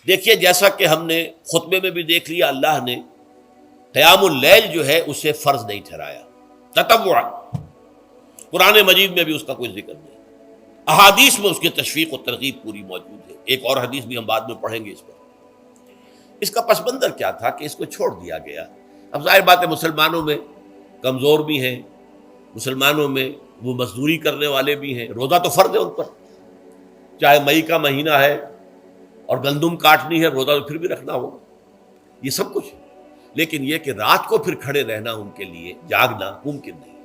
دیکھیے جیسا کہ ہم نے خطبے میں بھی دیکھ لیا، اللہ نے قیام اللیل جو ہے اسے فرض نہیں ٹھہرایا تطوعا، قرآن مجید میں بھی اس کا کوئی ذکر نہیں، احادیث میں اس کی تشویق و ترغیب پوری موجود ہے، ایک اور حدیث بھی ہم بعد میں پڑھیں گے اس پر۔ اس کا پس منظر کیا تھا کہ اس کو چھوڑ دیا گیا۔ اب ظاہر بات ہے مسلمانوں میں کمزور بھی ہیں، مسلمانوں میں وہ مزدوری کرنے والے بھی ہیں، روزہ تو فرض ہے ان پر، چاہے مئی کا مہینہ ہے اور گندم کاٹنی ہے، روزہ تو پھر بھی رکھنا ہوگا، یہ سب کچھ، لیکن یہ کہ رات کو پھر کھڑے رہنا ان کے لیے جاگنا ممکن نہیں،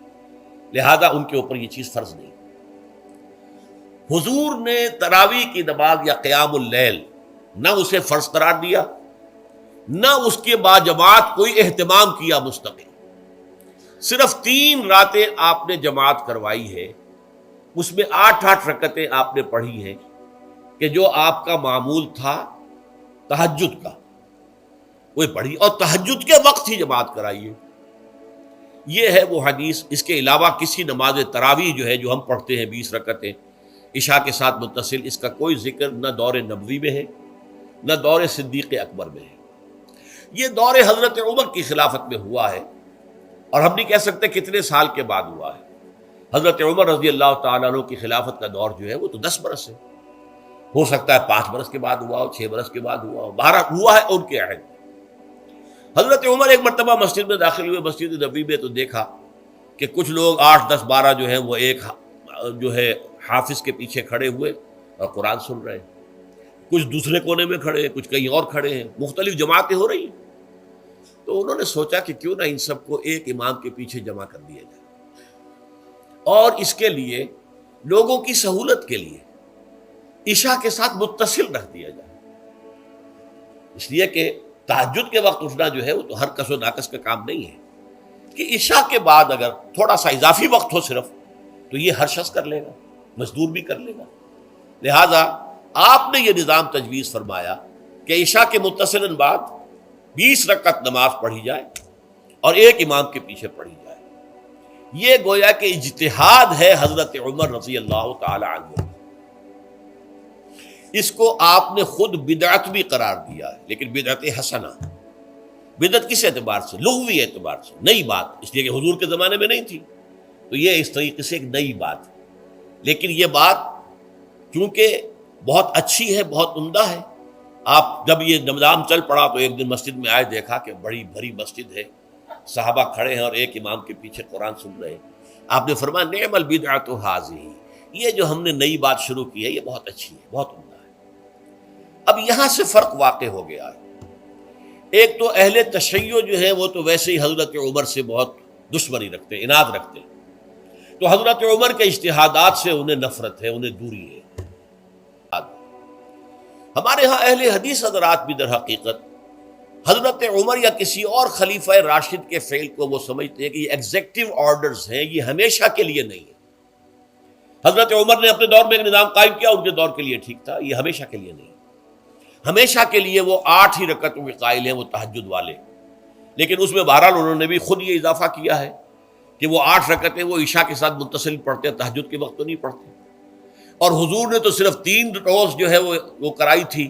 لہذا ان کے اوپر یہ چیز فرض نہیں۔ حضور نے تراویح کی نماز یا قیام اللیل نہ اسے فرض قرار دیا، نہ اس کے بعد جماعت کوئی اہتمام کیا مستقل، صرف 3 راتیں آپ نے جماعت کروائی ہے، اس میں 8 رکعتیں آپ نے پڑھی ہیں کہ جو آپ کا معمول تھا تہجد کا وہ پڑھی، اور تہجد کے وقت ہی جماعت کرائی ہے۔ یہ ہے وہ حدیث، اس کے علاوہ کسی نماز تراویح جو ہے جو ہم پڑھتے ہیں 20 رکعتیں عشاء کے ساتھ متصل، اس کا کوئی ذکر نہ دور نبوی میں ہے نہ دور صدیق اکبر میں ہے۔ یہ دور حضرت عمر کی خلافت میں ہوا ہے، اور ہم نہیں کہہ سکتے کتنے سال کے بعد ہوا ہے۔ حضرت عمر رضی اللہ تعالیٰ عنہ کی خلافت کا دور جو ہے وہ تو 10 برس ہے، ہو سکتا ہے 5 برس کے بعد ہوا ہو، 6 برس کے بعد ہوا ہو، 12 ہوا ہے ان کے عہد۔ حضرت عمر ایک مرتبہ مسجد میں داخل ہوئے، مسجد نبوی میں، تو دیکھا کہ کچھ لوگ 8 10 12 جو ہیں وہ ایک جو ہے حافظ کے پیچھے کھڑے ہوئے اور قرآن سن رہے ہیں، کچھ دوسرے کونے میں کھڑے ہیں، کچھ کہیں اور کھڑے ہیں، مختلف جماعتیں ہو رہی ہیں۔ تو انہوں نے سوچا کہ کیوں نہ ان سب کو ایک امام کے پیچھے جمع کر دیا جائے، اور اس کے لیے لوگوں کی سہولت کے لیے عشاء کے ساتھ متصل رکھ دیا جائے، اس لیے کہ تہجد کے وقت اٹھنا جو ہے وہ تو ہر کس و ناقص کا کام نہیں ہے، کہ عشاء کے بعد اگر تھوڑا سا اضافی وقت ہو صرف تو یہ ہر شخص کر لے گا، مزدور بھی کر لے گا۔ لہذا آپ نے یہ نظام تجویز فرمایا کہ عشاء کے متصلاً بعد 20 رکعت نماز پڑھی جائے اور ایک امام کے پیچھے پڑھی جائے۔ یہ گویا کہ اجتہاد ہے حضرت عمر رضی اللہ تعالی عنہ، اس کو آپ نے خود بدعت بھی قرار دیا ہے، لیکن بدعت حسنہ۔ بدعت کس اعتبار سے؟ لغوی اعتبار سے، نئی بات، اس لیے کہ حضور کے زمانے میں نہیں تھی، تو یہ اس طریقے سے ایک نئی بات ہے، لیکن یہ بات چونکہ بہت اچھی ہے، بہت عمدہ ہے۔ آپ جب یہ نظام چل پڑا تو ایک دن مسجد میں آئے، دیکھا کہ بڑی بھری مسجد ہے، صحابہ کھڑے ہیں اور ایک امام کے پیچھے قرآن سن رہے ہیں۔ آپ نے فرمایا نعم البدعۃ ھذہ، یہ جو ہم نے نئی بات شروع کی ہے یہ بہت اچھی ہے، بہت عمدہ ہے۔ اب یہاں سے فرق واقع ہو گیا ہے۔ ایک تو اہل تشیع جو ہے وہ تو ویسے ہی حضرت عمر سے بہت دشمنی رکھتے ہیں، عناد رکھتے ہیں، تو حضرت عمر کے اجتہادات سے انہیں نفرت ہے، انہیں دوری ہے۔ ہمارے ہاں اہل حدیث حضرات بھی در حقیقت حضرت عمر یا کسی اور خلیفہ راشد کے فعل کو وہ سمجھتے ہیں کہ یہ ایگزیکٹو آرڈرز ہیں، یہ ہمیشہ کے لیے نہیں ہے۔ حضرت عمر نے اپنے دور میں ایک نظام قائم کیا، ان کے دور کے لیے ٹھیک تھا، یہ ہمیشہ کے لیے نہیں۔ ہمیشہ کے لیے وہ 8 ہی رکعتوں کے قائل ہیں، وہ تہجد والے، لیکن اس میں بہرحال انہوں نے بھی خود یہ اضافہ کیا ہے کہ وہ 8 رکعتیں وہ عشاء کے ساتھ متصل پڑھتے ہیں، تہجد کے وقت تو نہیں پڑھتے۔ اور حضور نے تو صرف 3 روز جو ہے وہ کرائی تھی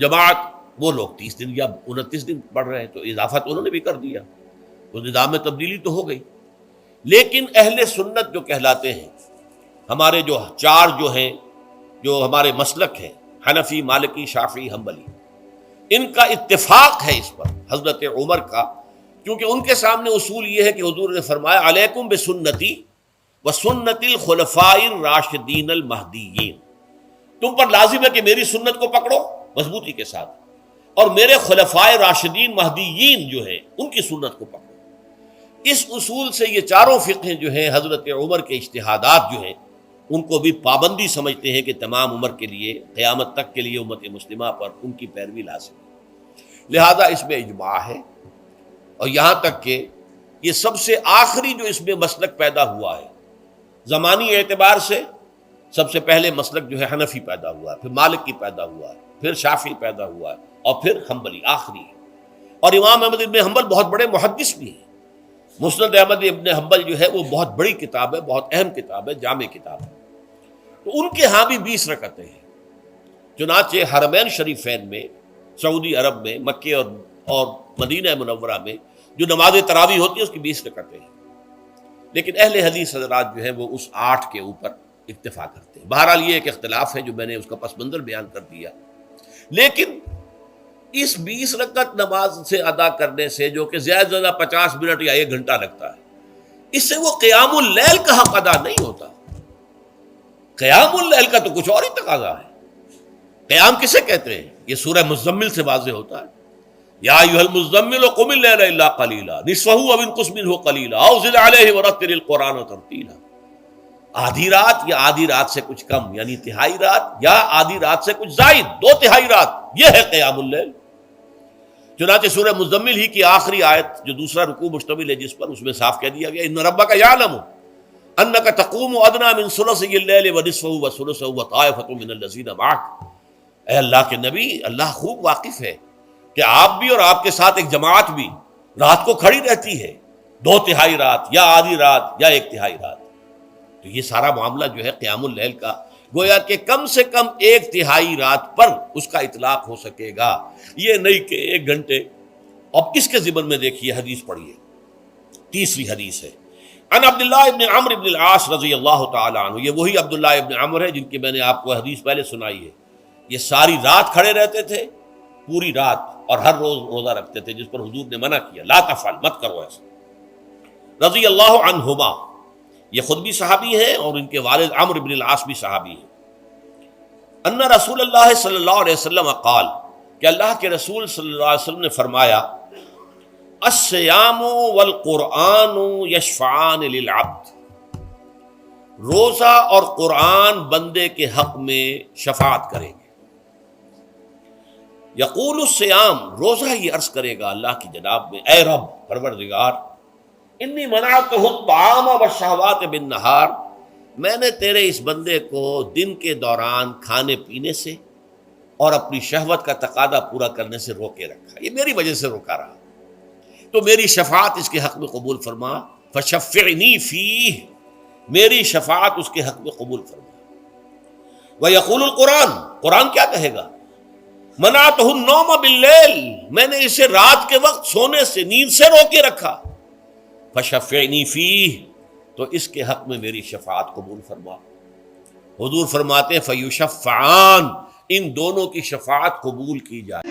جماعت، وہ لوگ 30 دن یا 29 دن پڑھ رہے ہیں، تو اضافہ تو انہوں نے بھی کر دیا، تو نظام میں تبدیلی تو ہو گئی۔ لیکن اہل سنت جو کہلاتے ہیں، ہمارے جو 4 جو ہیں، جو ہمارے مسلک ہیں، حنفی، مالکی، شافعی، حنبلی، ان کا اتفاق ہے اس پر حضرت عمر کا، کیونکہ ان کے سامنے اصول یہ ہے کہ حضور نے فرمایا علیکم بسنتی وسنت الخلفاء الراشدین المہدیین، تم پر لازم ہے کہ میری سنت کو پکڑو مضبوطی کے ساتھ، اور میرے خلفائے راشدین مہدیین جو ہیں ان کی سنت کو پکڑو۔ اس اصول سے یہ 4 فقہیں جو ہیں حضرت عمر کے اجتہادات جو ہیں ان کو بھی پابندی سمجھتے ہیں کہ تمام عمر کے لیے، قیامت تک کے لیے امت مسلمہ پر ان کی پیروی لازم ہے، لہذا اس میں اجماع ہے۔ اور یہاں تک کہ یہ سب سے آخری جو اس میں مسلک پیدا ہوا ہے زمانی اعتبار سے، سب سے پہلے مسلک جو ہے حنفی پیدا ہوا ہے، پھر مالکی پیدا ہوا ہے، پھر شافعی پیدا ہوا ہے، اور پھر حنبلی آخری ہے۔ اور امام احمد ابن حنبل بہت بڑے محدث بھی ہیں، مسند احمد ابن حنبل جو ہے وہ بہت بڑی کتاب ہے، بہت اہم کتاب ہے، جامع کتاب ہے، تو ان کے ہاں بھی 20 رکعتیں ہیں۔ چنانچہ حرمین شریفین میں، سعودی عرب میں، مکے اور مدینہ منورہ میں جو نماز تراویح ہوتی ہے اس کی 20 رکعتیں ہیں، لیکن اہل حدیث حضرات جو ہیں وہ اس 8 کے اوپر اکتفا کرتے ہیں۔ بہرحال یہ ایک اختلاف ہے جو میں نے اس کا پس منظر بیان کر دیا، لیکن اس 20 رکعت نماز سے ادا کرنے سے، جو کہ زیادہ سے زیادہ 50 منٹ یا 1 گھنٹہ لگتا ہے، اس سے وہ قیام اللیل کا حق ادا نہیں ہوتا۔ قیام اللیل کا تو کچھ اور ہی تقاضا ہے۔ قیام کسے کہتے ہیں؟ یہ سورہ مزمل سے واضح ہوتا ہے، یا ایھا المزمل قم اللیل الا قلیلا نصفہ او انقص منہ قلیلا او زد علیہ ورتل القرآن ترتیلا۔ آدھی رات یا آدھی رات سے کچھ کم، یعنی تہائی رات، یا آدھی رات سے کچھ زائد، 2/3 رات، یہ ہے قیام اللیل۔ چنانچہ سورہ مزمل ہی کی آخری آیت جو دوسرا رکوع مشتمل ہے جس پر، اس میں صاف کہہ دیا گیا ان ربک یعلم انک تقوم ادنی من ثلثی اللیل ونصفہ وثلثہ وطائفۃ من الذین معک۔ اے اللہ کے نبی، اللہ خوب واقف ہے کہ آپ بھی اور آپ کے ساتھ ایک جماعت بھی رات کو کھڑی رہتی ہے، 2/3 رات یا آدھی رات یا 1/3 رات۔ تو یہ سارا معاملہ جو ہے قیام اللیل کا، گویا کہ کم سے کم 1/3 رات پر اس کا اطلاق ہو سکے گا، یہ نہیں کہ 1 گھنٹے۔ اب اس کے ضمن میں دیکھیے حدیث پڑھیے، تیسری حدیث ہے عن عبداللہ ابن عمرو بن العاص رضی اللہ تعالی عنہ۔ یہ وہی عبداللہ ابن عمرو ہے جن کی میں نے آپ کو حدیث پہلے سنائی ہے۔ یہ ساری رات کھڑے رہتے تھے، پوری رات، اور ہر روز روزہ رکھتے تھے، جس پر حضور نے منع کیا، لا تفعل، مت کرو ایسا۔ رضی اللہ عنہما، یہ خود بھی صحابی ہیں اور ان کے والد عمرو بن العاص بھی صحابی ہیں۔ ان رسول اللہ صلی اللہ علیہ وسلم قال، کہ اللہ کے رسول صلی اللہ علیہ وسلم نے فرمایا، الصیام والقرآن یشفعان للعبد، روزہ اور قرآن بندے کے حق میں شفاعت کریں گے۔ یقول الصیام، روزہ یہ عرض کرے گا اللہ کی جناب میں، اے رب پروردگار، انی منعتہ الطعام والشہوات بالنہار، میں نے تیرے اس بندے کو دن کے دوران کھانے پینے سے اور اپنی شہوت کا تقاضا پورا کرنے سے روکے رکھا، یہ میری وجہ سے روکا رہا، تو میری شفاعت اس کے حق میں قبول فرما، فشفعنی فیہ، میری شفاعت اس کے حق میں قبول فرما۔ ویقول القرآن، قرآن کیا کہے گا، منعتہ النوم باللیل، میں نے اسے رات کے وقت سونے سے، نیند سے روکے رکھا، فشفعنی فیہ، تو اس کے حق میں میری شفاعت قبول فرما۔ حضور فرماتے ہیں فیشفعان، ان دونوں کی شفاعت قبول کی جائے۔